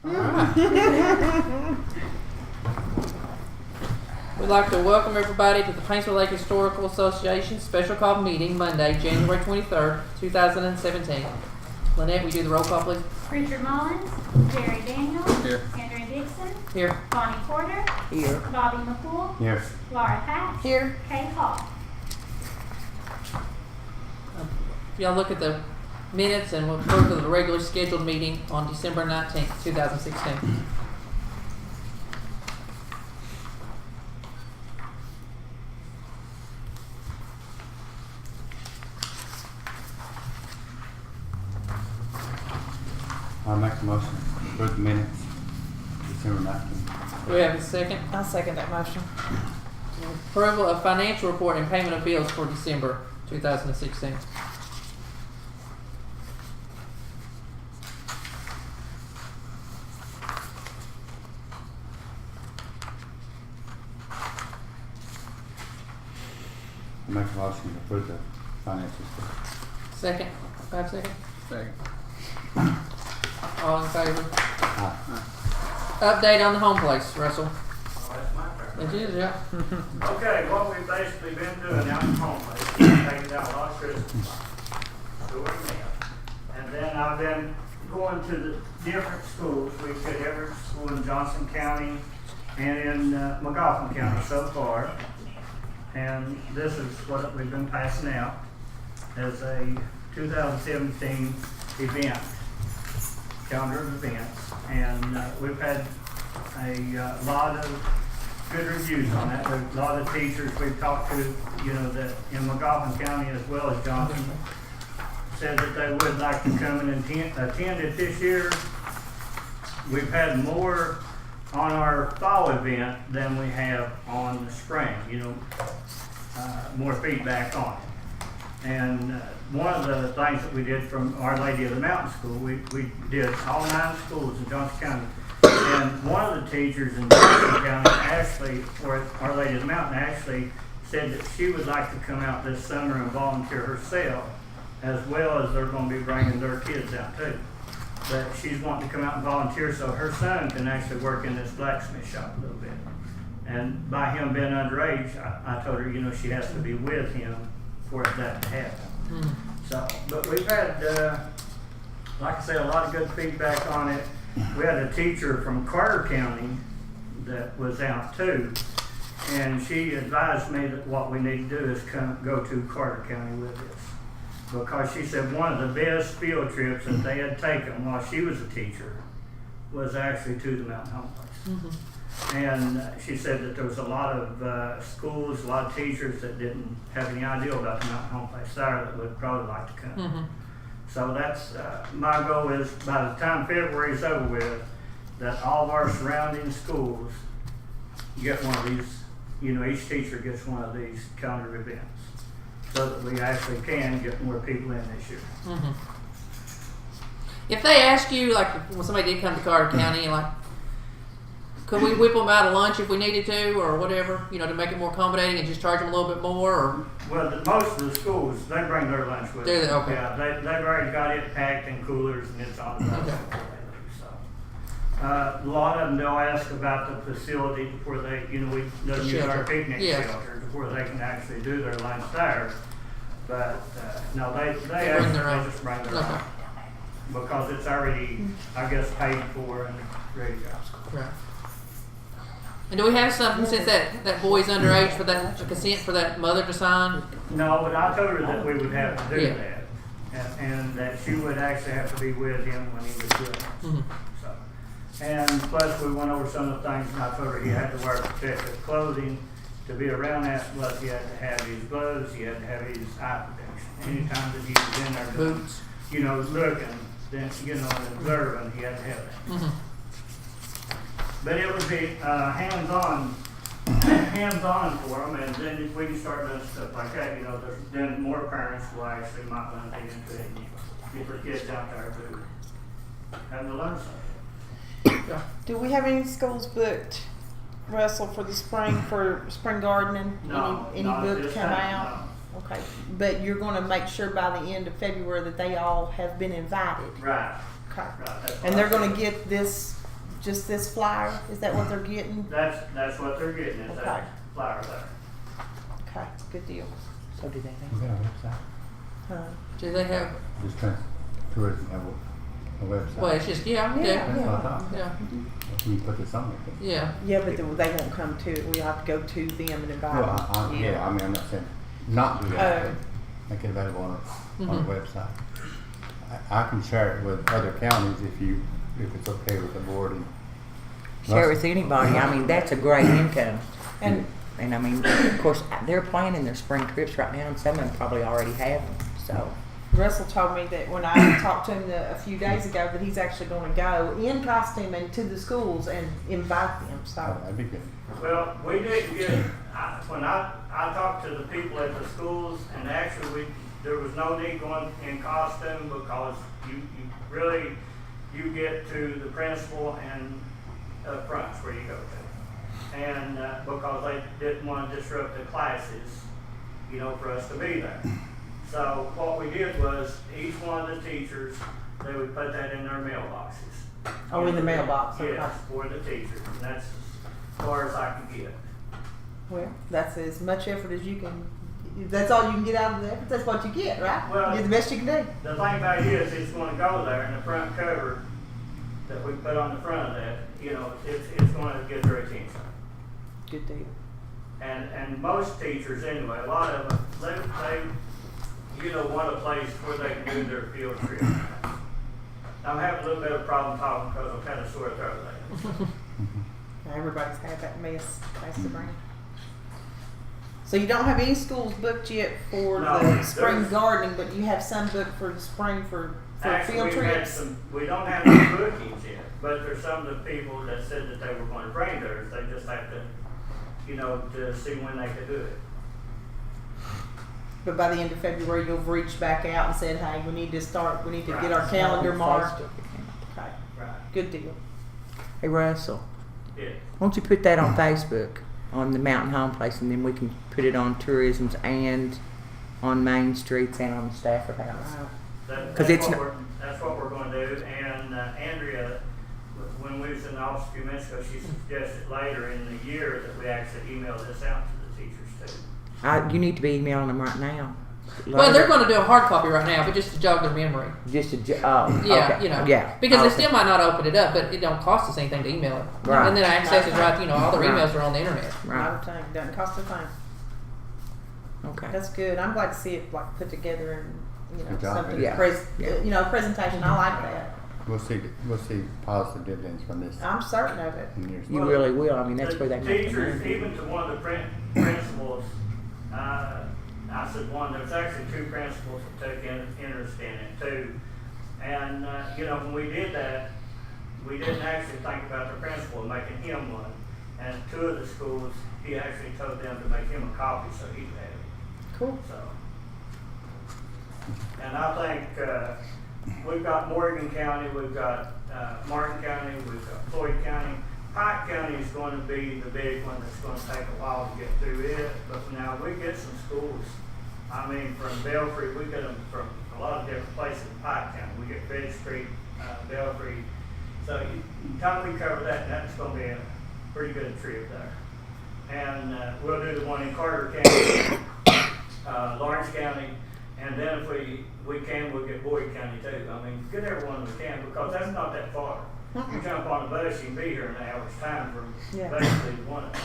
We'd like to welcome everybody to the Paintsville Lake Historical Association special call meeting Monday, January 23rd, 2017. Lynette, will you do the roll call, please? Richard Mullins, Jerry Daniels, Here. Andrea Dixon, Here. Bonnie Porter, Here. Bobby McCool, Here. Laura Hatch, Here. Kay Hall. If y'all look at the minutes and we'll approve of the regularly scheduled meeting on December 19th, 2016. I'll make a motion to approve the minutes, December 19th. Do we have a second? I'll second that motion. Approval of financial report and payment of bills for December 2016. I'll make a motion to approve the financial report. Second? 5 seconds? Second. All in favor? Aye. Update on the home place, Russell. Oh, that's my turn. It is, yeah. Okay, what we've basically been doing out in home is taking down a lot of Christmas, doing that. And then I've been going to the different schools. We've got every school in Johnson County and in McGoffin County so far. And this is what we've been passing out as a 2017 event, calendar of events. And we've had a lot of good reviews on that. There's a lot of teachers we've talked to, you know, that in McGoffin County as well as Johnson, said that they would like to come and attend it this year. We've had more on our fall event than we have on the spring, you know, more feedback on it. And one of the things that we did from Our Lady of the Mountain School, we did all 9 schools in Johnson County. And one of the teachers in Johnson County actually, or Our Lady of the Mountain actually, said that she would like to come out this summer and volunteer herself, as well as they're going to be bringing their kids out too. But she's wanting to come out and volunteer so her son can actually work in this blacksmith shop a little bit. And by him being underage, I told her, you know, she has to be with him for that to happen. So, but we've had, like I say, a lot of good feedback on it. We had a teacher from Carter County that was out too, and she advised me that what we need to do is go to Carter County with us. Because she said one of the best field trips that they had taken while she was a teacher was actually to the Mountain Home Place. And she said that there was a lot of schools, a lot of teachers that didn't have any idea about the Mountain Home Place there that would probably like to come. So that's, my goal is by the time February is over with, that all of our surrounding schools get one of these, you know, each teacher gets one of these calendar events, so that we actually can get more people in this year. If they ask you, like, when somebody did come to Carter County, and like, could we whip them out of lunch if we needed to, or whatever, you know, to make it more accommodating and just charge them a little bit more, or? Well, most of the schools, they bring their lunch with Do they? them. Okay. Yeah, they've already got it packed in coolers and it's on the bus Okay. before they leave, so. A lot of them, they'll ask about the facility before they, you know, we let them use our Shelter. picnic Yeah. shelter before they can actually do their lunch there. But, no, they bring actually, their own. they just bring their Okay. own. Because it's already, I guess, paid for and ready to go. Right. And do we have something, since that boy's underage, for that, a consent for that mother to sign? No, but I told her that we would have to do Yeah. that, and that she would actually have to be with him when he was doing it. So, and plus we went over some of the things, and I told her he had to wear protective clothing to be around that. Plus he had to have his gloves, he had to have his eye protection. Anytime that he was in there, Boots. you know, looking, then you know, and observing, he had to have that. But it would be hands-on for them, and then if we can start doing stuff like that, you know, then more parents will actually might want to get into it and get their kids out there to have to learn something. Do we have any schools booked, Russell, for the spring, for spring gardening? No, any not book this come time, out? Okay, but you're going to make sure by the end of February that they all have been invited. Right, Okay. right. That's And what they're I going to said. get this just this flyer? Is that what they're getting? That's what they're getting, is Okay. that flyer there. Okay, good deal. So do they Is that a website? Do they have, Just tourism have a website. well, it's just, yeah, Yeah. yeah, That's what I thought. yeah, You put this on there. yeah. Yeah, but they won't come to it. We have to go to them and invite Well, them. yeah, I mean, I'm not saying not do that, Oh. but make it available on the Mhm. website. I can share it with other counties if it's okay with the board and. Share with anybody. I mean, that's a great income. And And I mean, of course, they're planning their spring trips right now, and some of them probably already have them. So, Russell told me that when I talked to him a few days ago that he's actually going to go in costume and to the schools and invite them. Oh, So that'd be good. Well, we didn't get, when I talked to the people at the schools, and actually there was no need going in costume because you get to the principal and up front's where you go to. And, because they didn't want to disrupt the classes, you know, for us to be there. So what we did was each one of the teachers, they would put that in their mailboxes. Oh, in the mailbox, okay. Yes, for the teachers, and that's as far as I can get. well, that's as much effort as you can. That's all you can get out of the effort. That's what you get, right? Well, you get the best you can do. The thing about it is, it's going to go there, and the front cover that we put on the front of that, you know, it's going to get their attention. Good deal. And most teachers anyway, a lot of them, they want a place where they can do their field trip. I'm having a little bit of a problem talking because I'm kind of sore throat lately. Now, everybody's had that mess passed around. So you don't have any schools booked yet for No, the spring there's- gardening, but you have some booked for the spring for Actually, field we've had trips. we don't have any bookings yet, but there's some of the people that said that they were going to bring theirs. They just have to, to see when they could do it. But by the end of February, you'll have reached back out and said, "Hey, we need to Right. get our calendar marked." Facebook. Okay, Right. good deal. Hey Russell, Yeah. why don't you put that on Facebook on the Mountain Home Place, and then we can put it on tourism's and on Main Streets and on the Stafford House. Wow. That's what we're going to do. And Andrea, when we was in the office a few minutes ago, she suggested later in the year that we actually email this out to the teachers too. You need to be emailing them right now. Well, they're going to do a hard copy right now, but just to jog their memory. Just Yeah, okay. Yeah. Because they Okay. still might not open it up, but it don't cost us anything to email it. Right. And then access is right, all their Right. emails are on the internet. Right. Not a thing. Doesn't cost a thing. Okay. That's good. I'm glad to see it like put together and Good job, something. yeah. Presentation. I like that. We'll see positive dividends from this I'm certain of it. in years. You really will. I mean, that's where they The make the teachers, money. even to one of the principals, I said one, there's actually two principals that took interest in it too. And, when we did that, we didn't actually think about the principal and making him one. And two of the schools, he actually told them to make him a copy so he could have it. Cool. So, and I think we've got Morgan County, we've got Martin County, we've got Floyd County. Pike County is going to be the big one that's going to take a while to get through it. But now we get some schools. I mean, from Belfry, we get them from a lot of different places in Pike County. We get Red Street, Belfry. So by the time we cover that, that's going to be a pretty good trip there. And we'll do the one in Carter County, Lawrence County, and then if we can, we'll get Boyd County too. I mean, get everyone we can because that's not that far. You jump on a bus, you can be here in an hour's time from Yeah. basically one of them.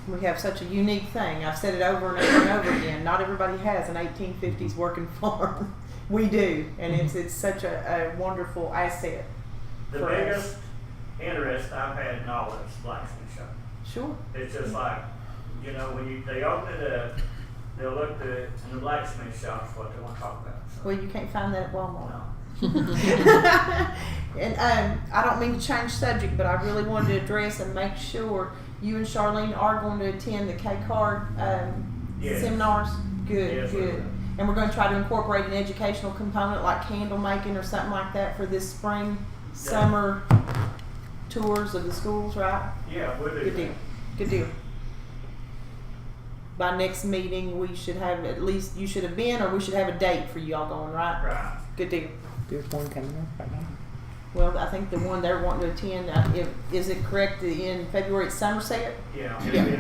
We have such a unique thing. I've said it over and over and over again. Not everybody has an 1850s working farm. We do, and it's such a wonderful asset. The for us. biggest interest I've had in all this blacksmith shop. Sure. It's just like, when they open it up, they'll look in the blacksmith shop is what they want to talk about. So, Well, you can't find that at Walmart. no. And I don't mean to change subject, but I really wanted to address and make sure you and Charlene are going to attend the K-Card Yes. seminars. Good, Yes, we good. will. And we're going to try to incorporate an educational component like candle making or something like that for this spring, summer tours of the schools, right? Yeah, we'll do Good that. deal. Good deal. By next meeting, we should have at least, you should have been, or we should have a date for you all going, right? Right. Good deal. There's one coming up right now. Well, I think the one they're wanting to attend, is it correct, in February it's Somerset? Yeah, Yeah.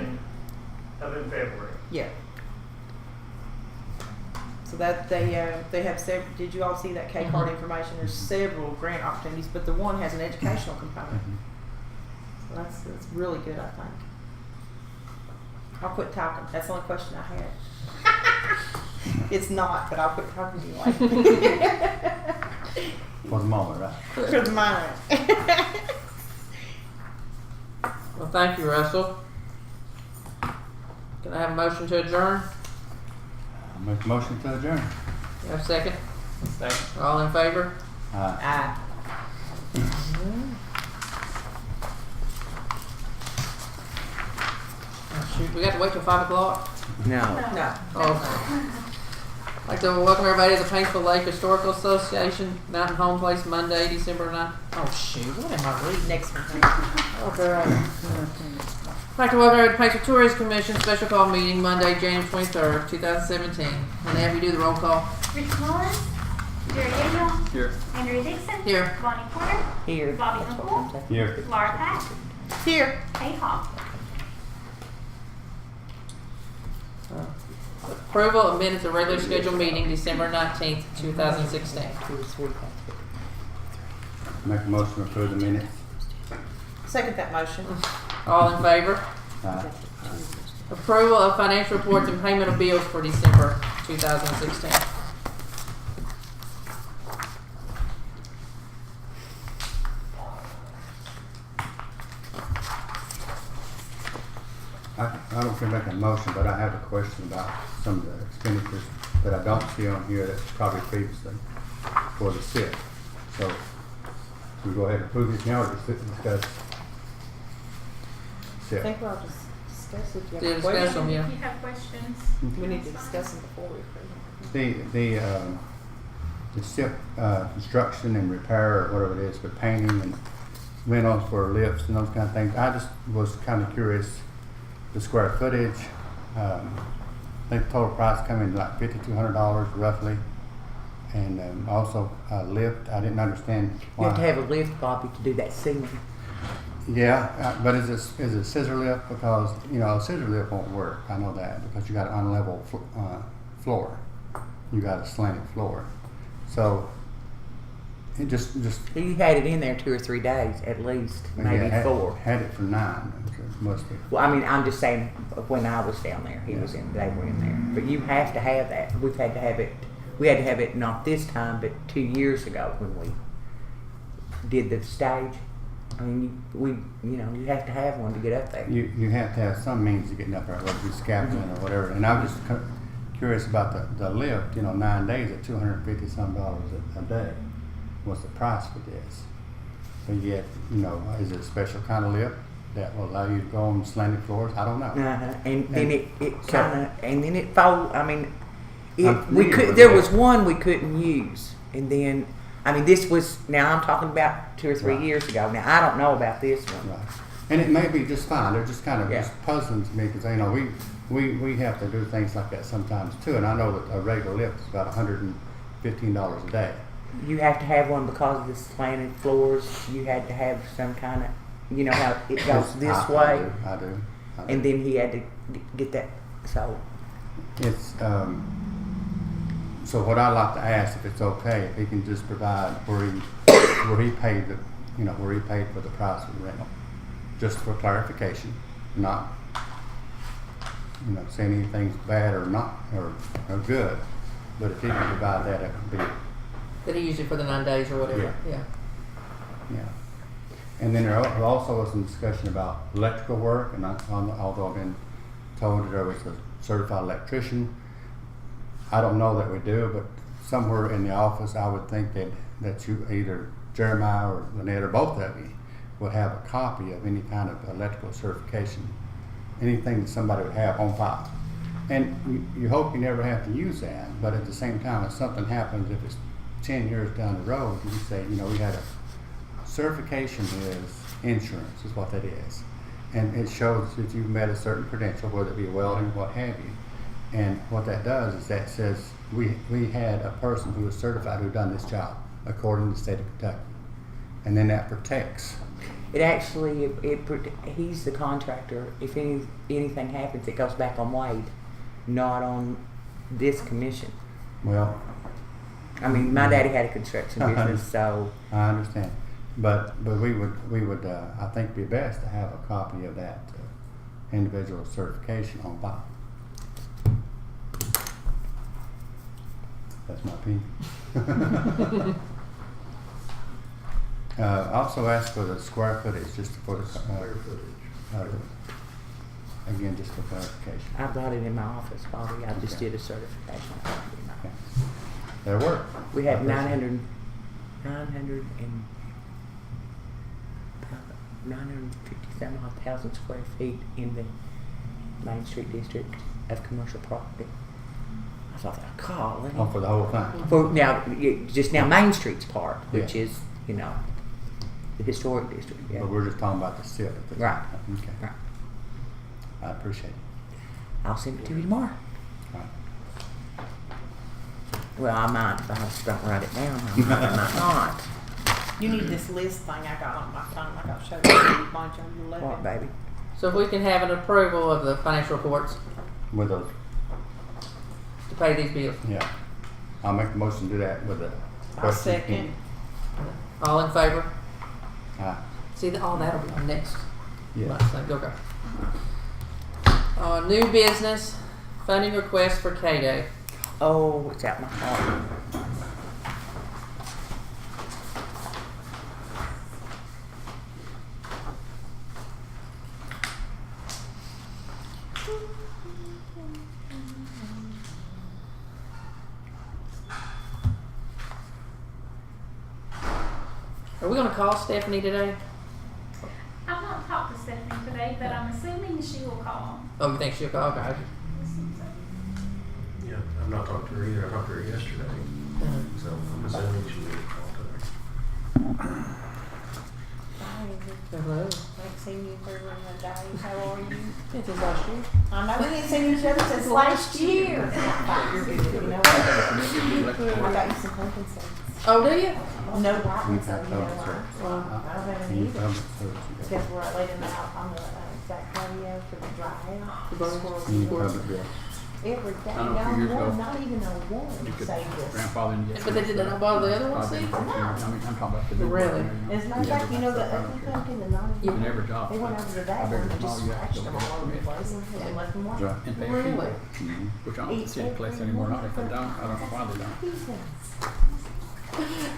up in February. Yeah. So that they have several. Did you all see that K card information? There's several grant opportunities, but the one has an educational component. So that's really good, I think. I'll quit talking. That's the only question I had. It's not, but I'll quit talking anyway. For the moment, right? For the moment. Well, thank you, Russell. Can I have a motion to adjourn? I'll make a motion to adjourn. You have a second? All in favor? Aye. Oh, shoot, we got to wait till 5 o'clock? No. No. Oh. I'd like to welcome everybody to the Paintsville Lake Historical Association Mountain Home Place Monday, December 9th. Oh, shoot, what am I reading? Next one. Okay. I'd like to welcome everybody to Paintsville Tourism Commission special call meeting Monday, January 23rd, 2017. And have you do the roll call. Rich Mullins, Jerry Gabriel, Here. Andrea Dixon, Here. Bonnie Porter, Here. Bobby That's what McCool, I'm saying. Here. Laura Pack, Here. Kay Hawk. Approval of minutes of regular scheduled meeting December 19th, 2016. 2 or 3. Make a motion to approve the minutes. Second that motion. All in favor? Approval of financial reports and payment of bills for December 2016. I don't feel like a motion, but I have a question about some of the expenditures that I don't see on here that's probably previously for the SIP. So, we go ahead and approve this now or just discuss I SIP? think we'll just discuss it. If you Yeah, have discuss questions. them, yeah. If you have questions. We need to discuss them before we approve them. The SIP construction and repair or whatever it is for painting and rentals for lifts and those kind of things. I just was kind of curious the square footage. I think the total price come in like $5,200 roughly, and also a lift. I didn't understand You why. have to have a lift, Bobby, to do that ceiling. Yeah, but is it scissor lift? Because a scissor lift won't work. I know that because you got an unlevel floor. You got a slanted floor, so it just You had it in there 2 or 3 days at least, maybe yeah, 4. Had it for 9. It must be. Well, I mean, I'm just saying when I was down there, they were in there. But you have to have that. We've had to have it. We had to have it not this time, but 2 years ago when we did the stage. I mean, you have to have one to get up there. You have to have some means of getting up there, whether it be scaffolding or whatever. And I was just curious about the lift. 9 days at $250 some a day. What's the price for this? But yet, is it a special kind of lift that will allow you to go on slanted floors? I don't know. And then it kind of, and then it fold. I mean, I'm familiar with there that. was one we couldn't use, and then I mean this was now I'm talking about 2 or 3 Right. years ago. Now I don't know about this one. Right. And it may be just fine. They're just kind of Yeah. just puzzling to me because we have to do things like that sometimes too. And I know that a regular lift is about $115 a day. You have to have one because of the slanted floors. You had to have some kind of, how it goes this I way, do. and then he had to get that. So It's so what I'd like to ask, if it's okay, if he can just provide where he paid where he paid for the price of the rental, just for clarification, not saying anything's bad or not or good, but if he can provide that, it would be That he used it for the 9 days or whatever. Yeah. yeah. And then there also was some discussion about electrical work, and although I've been told that there was a certified electrician, I don't know that we do, but somewhere in the office I would think that you either Jeremiah or Lynette or both of you would have a copy of any kind of electrical certification, anything that somebody would have on file. And you hope you never have to use that, but at the same time, if something happens, if it's 10 years down the road, you say, we had a certification is insurance, is what that is. And it shows that you've met a certain credential, whether it be welding, what have you. And what that does is that says we had a person who was certified who done this job according to the state of Kentucky. and then that protects. It actually, he's the contractor. If anything happens, it goes back on Wade, not on this commission. Well, I mean, my daddy had a construction business, so I understand, but we would I think be best to have a copy of that individual certification on file. That's my opinion. Also ask for the square footage, just for the again, just for clarification. I brought it in my office, Bobby. I just Okay. did a certification. Okay. That'll work. We have I appreciate it. 950,000 square feet in the Main Street district of commercial property. I thought, golly. Oh, for the whole thing. For now, just now Main Street's part, which Yeah. is, the historic district. Yeah. But we're just talking about the SIP at this Right. time. Okay. Right. I appreciate it. I'll send it to you tomorrow. All right. Well, I might if I just don't write it down. I might not. You need this list thing I got on my phone, like I'll show you a bunch on your What, left. baby? So if we can have an approval of the financial reports With those, to pay these bills. yeah. I'll make the motion to do that with the I'll question. second. All in favor? See, all that'll be on next Yeah. month's thing. Okay. New business, funding request for K-Day. Oh, it's out my car. Are we gonna call Stephanie today? I've not talked to Stephanie today, but I'm assuming she will call. Oh, you think she'll call? Okay. Yeah, I've not talked to her either. I talked to her yesterday, so I'm assuming she will call today. Hello. Ain't seen you for a day. How are you? It's his last year. I know we ain't seen each other since last year. You're good, you know what? I got you some pumpkin seeds. Oh, do you? No white We've ones, so had you know public why. service. Well, I don't have any Any either. public service you got? Guess where I laid them out on the back patio for the dry out. The burn? Squirrels Any and squirrels. public bill? Every day, I know a few years not one, ago, not even a one You could saved us. grandfather and get. But they did not bother the other ones, see? I mean, I'm talking about the big Really? one. As a matter of fact, you know the ugly pumpkin, the non. In every job. They went over to that I bet one and it's just small, you have scratched to them go all over the back. place and left them That's white. right. And pay a fee Really? for it, Mhm. which I don't think city collects anymore, not if they don't, I don't know why they don't.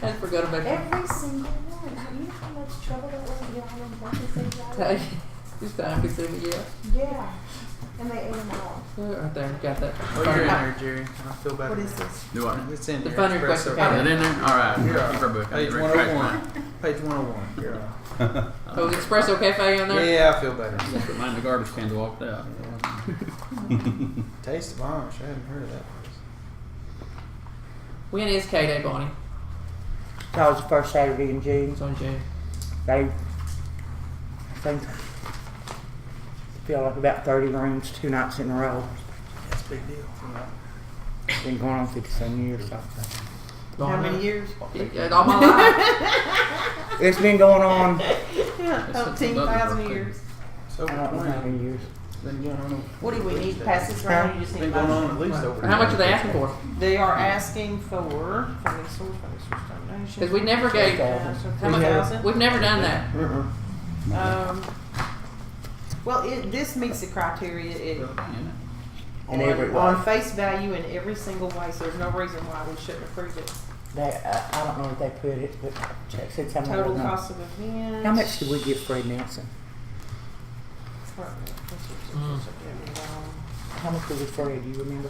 I forgot about that. Every single one. You know how much trouble that was to get all them pumpkin seeds out Hey, of? it's time consuming, yeah. Yeah. And they ate them all. Right there, got that. Oh, you're in there, Jerry. I feel better. What is now. this? Do I? It's in The there. fund It's request press for over. Is it in there? Alright, Yeah. keep our book. I Page need to retract 101. Page 101. You're on. Oh, is Espresso Cafe on there? Yeah, I feel better. I put mine in the garbage can to walk out. Taste of Amish. I hadn't heard of that place. When is K-Day, Bonnie? It's always the first Saturday in June. It's on June. They, I think, feel like about 30 rooms 2 nights in a row. That's a big deal. Been going on 50-some years. How many years? Yeah, all my life. It's been going on, Yeah, That's 13,000 birthday. years. So I don't know how many years. been going on. What do we need to pass this around? You just It's need been a going on motion. at least over. How much are they asking for? They are asking for funding source donation. Because we never gave, how much, we've never done that. Well, this meets the criteria. In every way. On face value in every single way, so there's no reason why we shouldn't approve it. I don't know if they put it, but check said something. Total about cost of event. How much did we give Fred Nelson? How much was it Fred? Do you remember?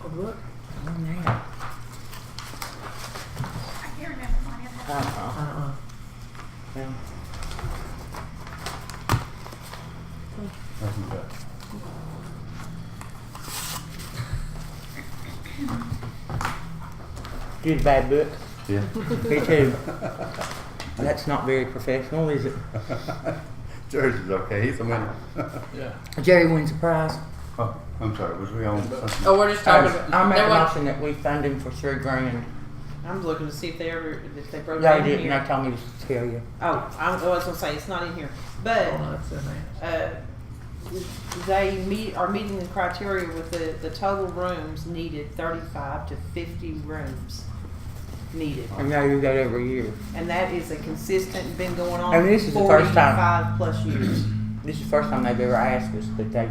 Oh, look. Oh, man. I can't remember mine. Uh-uh. Well, Nothing but. did a bad book. Yeah. Me too. That's not very professional, is it? George is okay. He's a winner. Yeah. Jerry wins the prize. Oh, I'm sorry. Was we on something? Oh, we're just talking about. I make a there was- motion that we fund him for $3,000 I'm looking to see if they broke Yeah, it I in didn't. here. They told me to tell you. Oh, I was gonna say it's not in here, but Oh, no, it's in there. they are meeting the criteria with the total rooms needed, 35 to 50 rooms needed. I know you do that every year. And that is a consistent, been going on And this is the first time. 45 plus years. This is the first time they've ever asked us, but they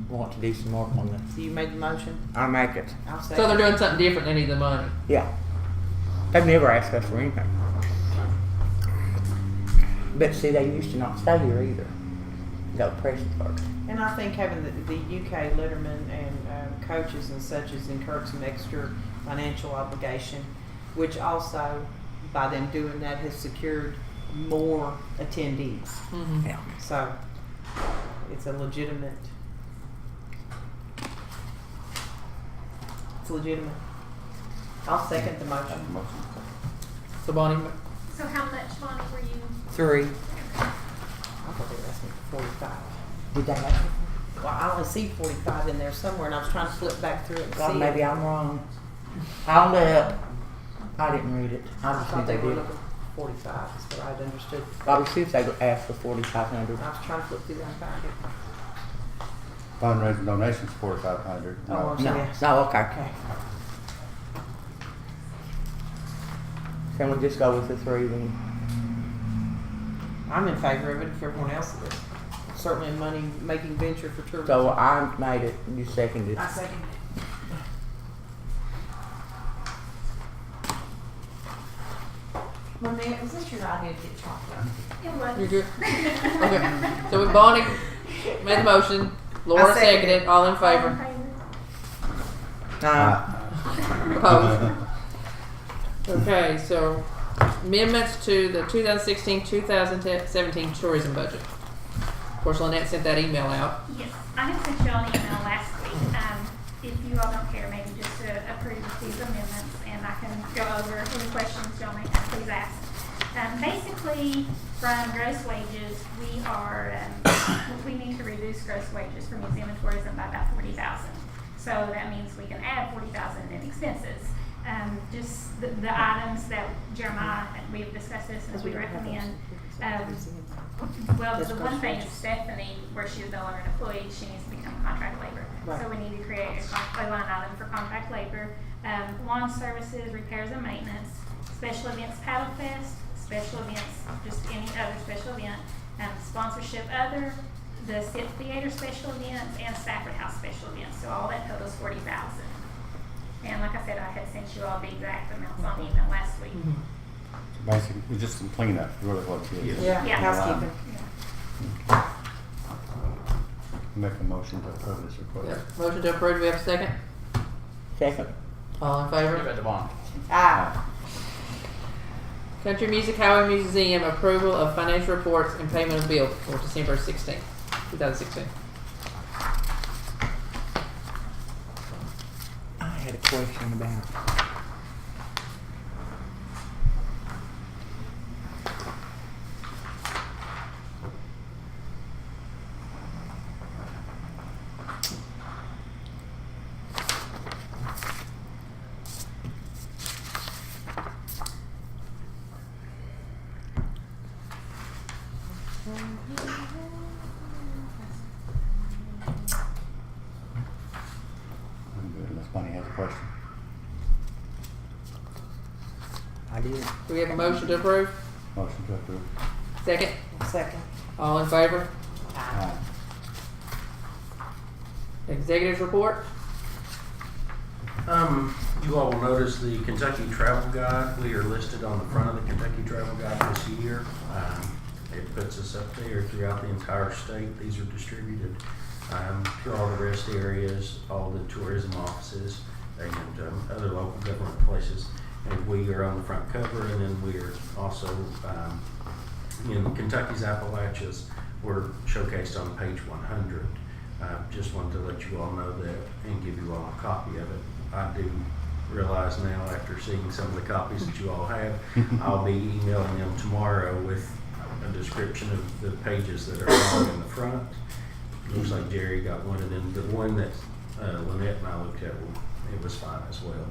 want to do some work on this. So you made the motion? I make it. I'll say. So they're doing something different, they need the money. Yeah. They've never asked us for anything. But see, they used to not stay here either. Go to Preston first. And I think having the UK lettermen and coaches and such has incurred some extra financial obligation, which also, by them doing that, has secured more attendees. Mm-hmm. Yeah. So it's a legitimate. It's legitimate. I'll second the motion. So Bonnie, So how much, Bonnie, were you? 3. I thought they were asking for 45. Did they ask you? Well, I only see 45 in there somewhere, and I was trying to flip back through it and God, see maybe it. I'm wrong. I'll look. I didn't read it. I I just knew thought they they were did. looking for 45 is what I'd understood. Bobby, see if they asked for 4,500. I was trying to flip through that and find it. Fundraising donations, 4,500. Oh, No. No, yes. no, okay. Okay. Can we just go with the 3 then? I'm in favor of it if everyone else is. Certainly a money-making venture for tourism. So I made it, you seconded. I second it. Lynette, was this your idea to get chocolate? It was. you're good? Okay, so with Bonnie made the motion, Laura I second seconded, all in All in favor? favor? Opposed? Okay, so amendments to the 2016-2017 tourism budget. Of course, Lynette sent that email out. Yes, I had sent you all an email last week. If you all don't care, maybe just to approve these amendments, and I can go over any questions y'all may have, please ask. Basically, from gross wages, we need to reduce gross wages for museum and tourism by about 40,000. So that means we can add 40,000 in expenses. Just the items that Jeremiah, we've discussed this as we recommend. Well, the one thing is Stephanie, where she is no longer an employee, she needs to become contract labor. Right. So we need to create a line item for contract labor. Lawn services, repairs and maintenance, special events paddle fest, special events, just any other special event, sponsorship other, the SIP theater special events, and Stafford House special events. So all that totals 40,000. And like I said, I had sent you all the exact amounts on email last week. Basically, it's just some cleanup, really what it is. Yeah, Yeah. housekeeping. Make a motion to approve this request. Yeah. Motion to approve, do we have a second? Second. All in Give favor? it to Bonnie. Ah, Country Music Highway Museum approval of financial reports and payment of bill for December 16, 2016. I had a question about. I'm good, unless Bonnie has a question. I did. Do we have a motion to approve? Motion to approve. Second? second. All in favor? Aye. Executives report? You all will notice the Kentucky Travel Guide. We are listed on the front of the Kentucky Travel Guide this year. It puts us up there throughout the entire state. These are distributed to all the rest areas, all the tourism offices, and other local government places. And we are on the front cover, and then we are also in Kentucky's Appalachians. We're showcased on page 100. Just wanted to let you all know that and give you all a copy of it. I do realize now, after seeing some of the copies that you all have, I'll be emailing them tomorrow with a description of the pages that are wrong in the front. Looks like Jerry got one of them. The one that Lynette and I looked at, it was fine as well.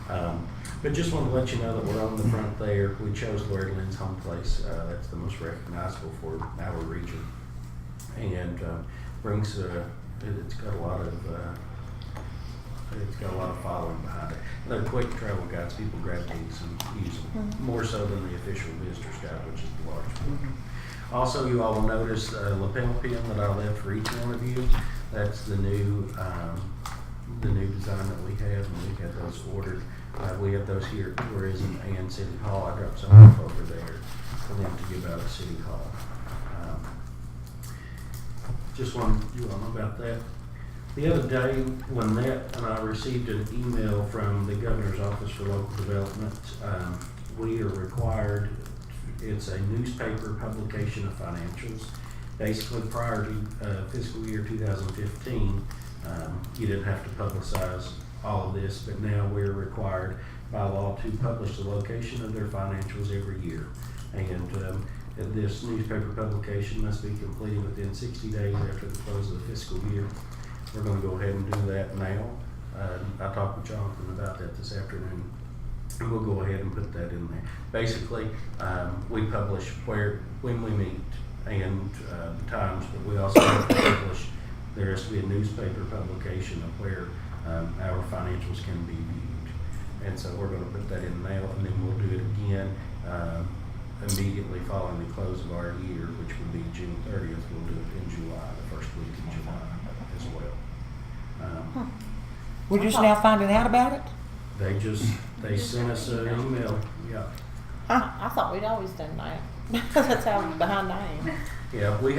But just want to let you know that we're on the front there. We chose Loretta Lynn's home place. That's the most recognizable for our region, and brings it's got a lot of following behind it. They're quick travel guides. People gravitate and use them more so than the official visitor's guide, which is the large one. Also, you all will notice the lapel pin that I left for each one of you. That's the new design that we have, and we had those ordered. We have those here at Tourism and City Hall. I dropped some off over there for them to give out at City Hall. Just wanted you all know about that. The other day, Lynette and I received an email from the Governor's Office for Local Development. We are required, it's a newspaper publication of financials. Basically, prior to fiscal year 2015, you didn't have to publicize all of this, but now we're required by law to publish the location of their financials every year. And this newspaper publication must be completed within 60 days after the close of the fiscal year. We're going to go ahead and do that now. I talked with Jonathan about that this afternoon, and we'll go ahead and put that in there. Basically, we publish when we meet and the times, but we also have to publish. There has to be a newspaper publication of where our financials can be viewed, and so we're going to put that in now, and then we'll do it again immediately following the close of our year, which would be June 30th. We'll do it in July, the first week in July as well. We're just now finding out about it? They sent us an email. Yeah. I thought we'd always done that. That's how behind I am. Yeah, we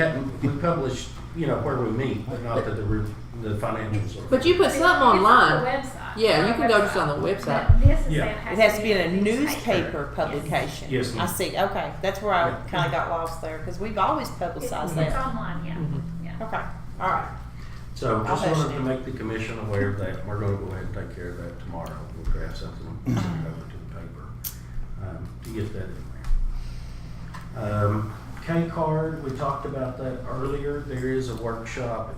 published, where we meet, but not that the financials are. But you put something online. It's on the website. Yeah, you can go just on the website. But this is Yeah. it It has to be in a newspaper publication. Yes, I ma'am. see. Okay, that's where I Yeah. kind of got lost there because we've always It's publicized it's that. online, yeah. Mhm. Yeah. Okay, all right. So I'll just hush wanted to it. make the commission aware of that. We're going to go ahead and take care of that tomorrow. We'll draft something and send it over to the paper to get that in there. K-Card, we talked about that earlier. There is a workshop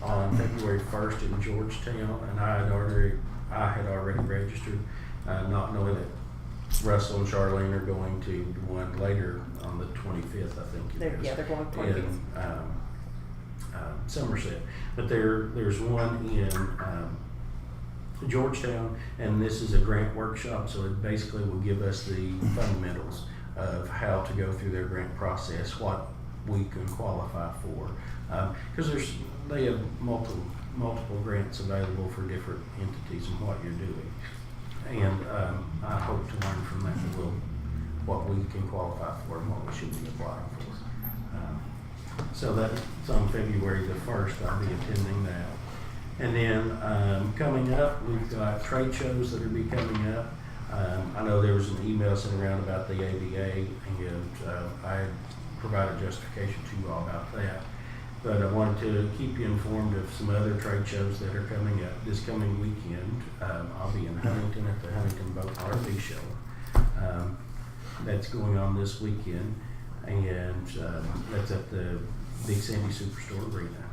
on February 1st in Georgetown, and I had already registered, not knowing that Russell and Charlene are going to one later on the 25th, I think it is. They're going 25th. In Somerset. But there's one in Georgetown, and this is a grant workshop, so it basically will give us the fundamentals of how to go through their grant process, what we can qualify for, because they have multiple grants available for different entities and what you're doing, and I hope to learn from that what we can qualify for and what we should be applying for. So that's on February the 1st. I'll be attending that. And then coming up, we've got trade shows that will be coming up. I know there was an email sent around about the ABA, and I had provided justification to you all about that. But I wanted to keep you informed of some other trade shows that are coming up this coming weekend. I'll be in Huntington at the Huntington Boat RV Show. That's going on this weekend, and that's at the Big Sandy Superstore Arena.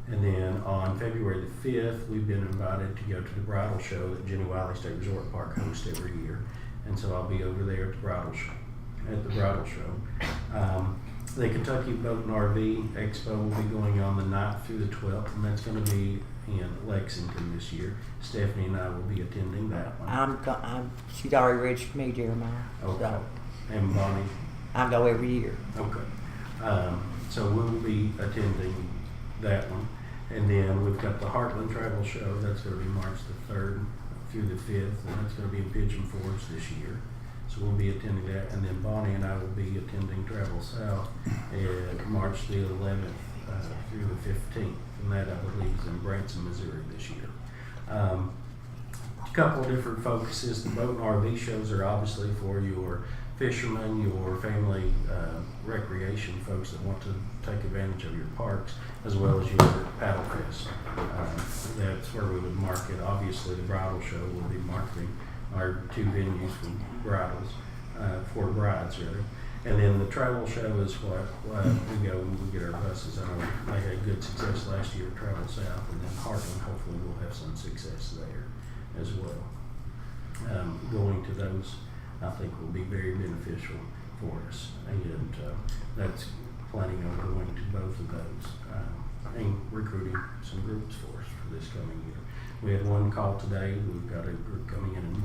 And then on February the 5th, we've been invited to go to the bridal show that Jenny Wiley State Resort Park hosts every year. And so I'll be over there at the bridal show. The Kentucky Boat and RV Expo will be going on the 9th through the 12th, and that's going to be in Lexington this year. Stephanie and I will be attending that one. She's already registered me, Jeremiah. Okay. So And Bonnie. I go every year. Okay. So we'll be attending that one. And then we've got the Heartland Travel Show. That's going to be March the 3rd through the 5th, and that's going to be in Pigeon Forge this year. So we'll be attending that. And then Bonnie and I will be attending Travel South March the 11th through the 15th. And that, I believe, is in Branson, Missouri this year. A couple of different focuses. The boat and RV shows are obviously for your fishermen, your family recreation folks that want to take advantage of your parks, as well as your paddle fest. That's where we would market. Obviously, the bridal show will be marketing our two venues for bridals, for brides rather. And then the travel show is what we go when we get our buses. I know they had good success last year at Travel South, and then Heartland hopefully will have some success there as well. to those, I think will be very beneficial for us. And that's planning on going to both of those and recruiting some groups for us for this coming year. We had one call today. We've got a group coming in in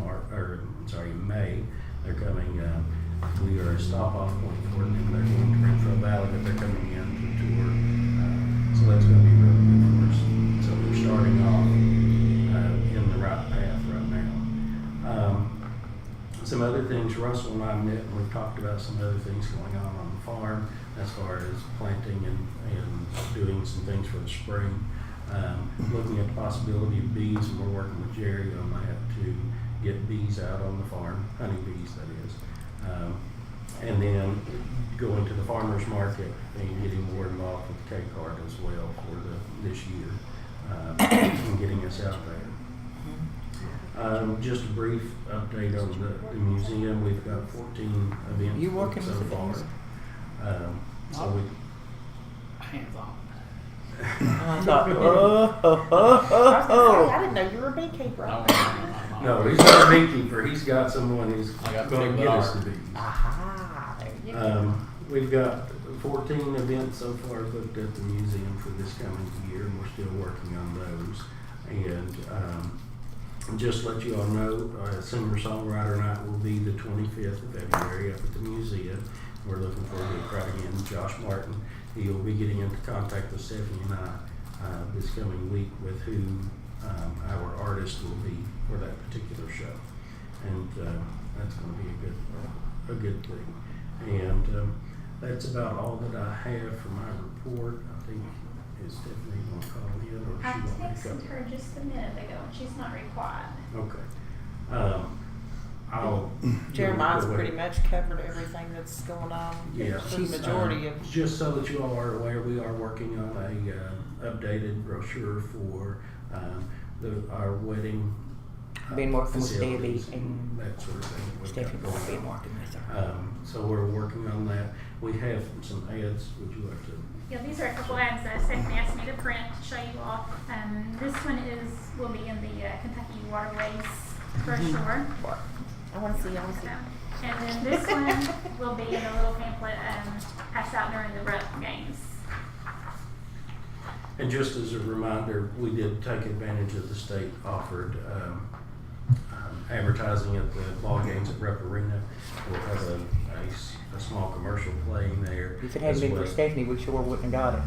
May. They're coming. We are a stop-off point for them. They're going to Renfro Valley, but they're coming in to tour. So that's going to be really good for us. So we're starting off in the right path right now. Some other things, Russell and I met and we've talked about some other things going on the farm as far as planting and doing some things for the spring. Looking at the possibility of bees, and we're working with Jerry on that to get bees out on the farm, honeybees that is. And then going to the farmer's market and getting more involved with the K-card as well for this year and getting us out there. Just a brief update on the museum. We've got 14 events You working so with the far. bees? So we Hands on. I thought, I was gonna say, I didn't know you were a beekeeper. no, he's not a beekeeper. He's got someone who's I got going to people get that us are. the bees. aha, there you go. We've got 14 events so far booked at the museum for this coming year, and we're still working on those. And just to let you all know, Singer-Songwriter Night will be the 25th of February up at the museum. We're looking forward to it right again. Josh Martin, he'll be getting into contact with Stephanie and I this coming week with who our artist will be for that particular show. And that's going to be a good thing. And that's about all that I have for my report. I think is Stephanie going to call in or I she want me to come? texted her just a minute ago and she's not replied. Okay. I'll Jeremiah's go away. pretty much covered everything that's going on. Yeah. The majority of. Just so that you all are aware, we are working on a updated brochure for our wedding. Been working with facilities Debbie and that sort of thing. We've got Stephanie's going been on. working with her. So we're working on that. We have some ads. Would you like to? Yeah, these are a couple ads that Stephanie asked me to print to show you all. This one will be in the Kentucky Waterways brochure. I want to see. And then this one will be in a little pamphlet passed out during the Rupp games. And just as a reminder, we did take advantage of the state offered advertising at the ball games at Rupp Arena. We'll have a small commercial playing there. If it hadn't as been for well. Stephanie, we sure wouldn't have got it.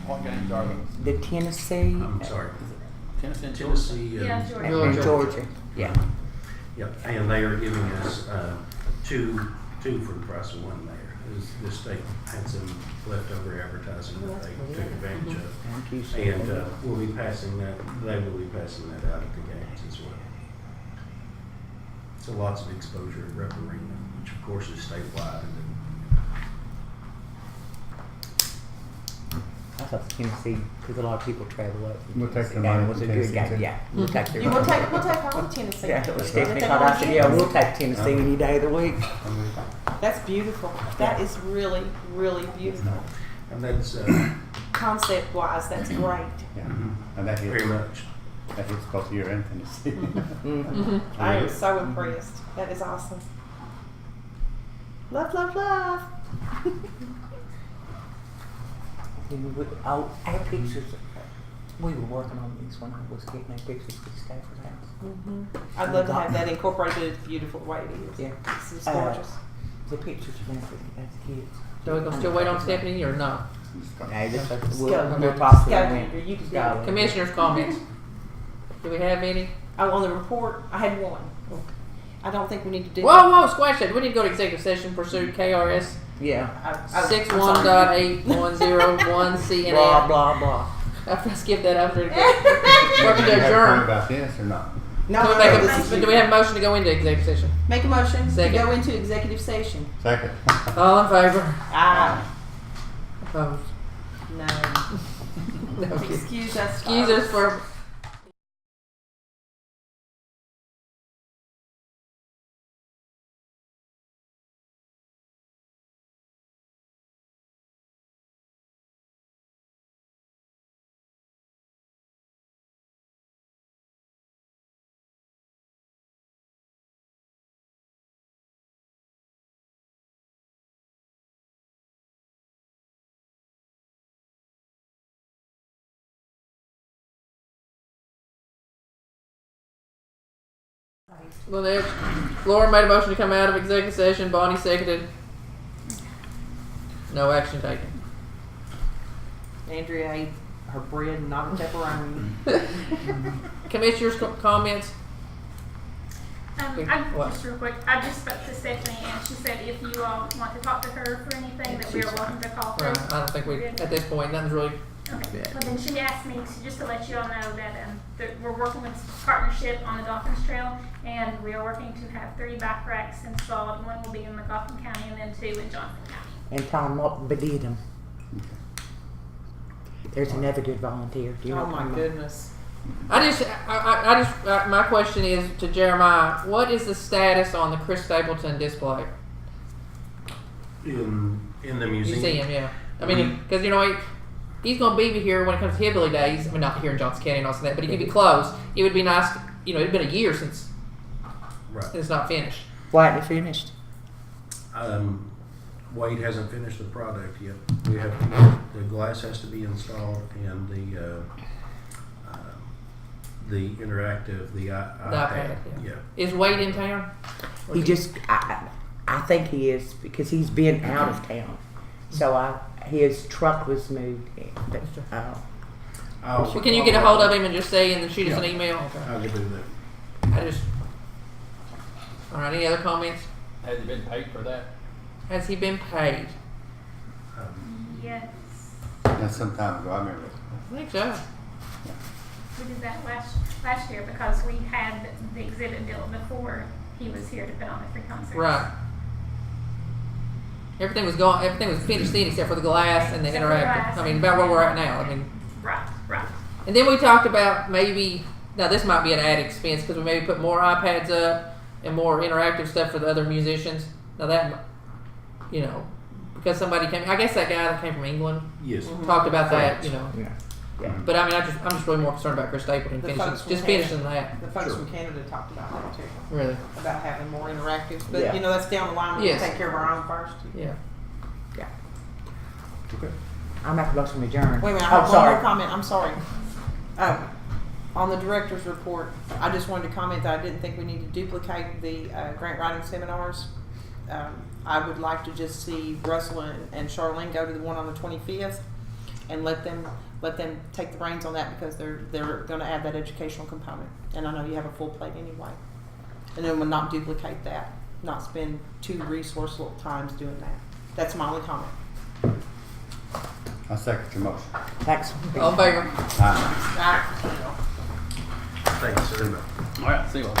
What games are those? The Tennessee. I'm sorry, Tennessee and Tennessee and, Yeah, Georgia. And Georgia. Yeah. Yep, and they are giving us two for the price of one there. The state had some leftover advertising that they took advantage of. Thank you, Stephanie. And we'll be passing that, they will be passing that out at the games as well. So lots of exposure at Rupp Arena, which of course is statewide. I thought Tennessee, because a lot of people travel up. from We'll take Tennessee, the money and it was from a good Tennessee, game. too. Yeah, we'll take their You money. we'll take all of Tennessee. Yeah, We'll Stephanie take thought all I said, of yeah, it. we'll take Tennessee any day of the week. That's beautiful. That is really, really beautiful. And that's Concept wise, that's great. Yeah. And that very hits, much. that hits both you and Tennessee. Mhm. I am so impressed. That is awesome. Love, love, love. And our pictures, we were working on these when I was getting our pictures for the Stafford House. I'd love to have that incorporated as beautiful the way it is. Yeah. It's gorgeous. The pictures are there for the kids. So we're gonna still wait on Stephanie or not? No, just Go. we'll talk to Go, them. Andrew. You can do Go. it. Commissioners' comments. Do we have any? Oh, on the report, I had one. I don't think we need to do Whoa, squash that. We need to go to executive session, pursue KRS Yeah. I'm 61.8101 C and Blah, F. blah, blah. After I skip that after Do working you to have heard adjourn. about this or not? No, Can we no, make this is- do we have a motion to go into executive session? Make a motion to Second. go into executive session. Second. All in favor? Ah, Opposed? no. No. Excuse us. Excuse us for Lynette, Laura made a motion to come out of executive session. Bonnie seconded. No action taken. Andrea ate her bread and not a pepperoni. Commissioners' comments? What? Just real quick, I just spoke to Stephanie and she said if you all want to talk to her for anything, that we are welcome to call her. Right. I don't think we, at this point, nothing's really. Okay, well then she asked me to, just to let you all know that, that we're working with partnership on the Dolphins Trail, and we are working to have 3 bike racks installed. 1 will be in McGoffin County and then 2 in Johnson County. And Tom, what did them? There's another good volunteer. Do you know Oh my Tom? goodness. My question is to Jeremiah, what is the status on the Chris Stapleton display? In the museum. Museum, yeah. I mean, because he's going to be here when it comes to Hillbilly Days. I mean, not here in Johnson County and all that, but if you could be close, it would be nice. It'd been a year since Right. it's not finished. Why isn't it finished? Wade hasn't finished the product yet. We have the glass has to be installed and the interactive, the iPad. Yeah. Is Wade in town? He just, I think he is because he's been out of town. So his truck was moved. But, Well, can you get a hold of him and just say and then shoot us an email? Okay. I will do that. All right. Any other comments? Has he been paid for that? Has he been paid? Yes, That's some time ago, I remember. I think so. we did that last year because we had the exhibit built before he was here to put on the free concert. Right. Everything was gone. Everything was finished then except for the glass and the Except for interactive. glass. I mean, about where we're at now. I mean, Right. and then we talked about maybe now this might be an added expense because we maybe put more iPads up and more interactive stuff for the other musicians. Now that because somebody came. I guess that guy that came from England Yes. talked about that. Yeah. But I mean, I'm just really more concerned about Chris Stapleton The finishing, folks from just Canada. finishing that. The folks Sure. from Canada talked about that too. Really. About having more interactive. But Yeah. that's down the line. We Yes. take care of our own first. Yeah. Okay. I'm at the motion to adjourn. Wait a minute, I Oh, have one sorry. more comment. I'm sorry. On the director's report, I just wanted to comment that I didn't think we need to duplicate the grant writing seminars. I would like to just see Russell and Charlene go to the one on the 25th and let them take the reins on that because they're going to add that educational component. And I know you have a full plate anyway. And then we'll not duplicate that, not spend 2 resourceful times doing that. That's my only comment. I second your motion. Thanks. All in favor? Aye. Thanks, sir. All right, see you all.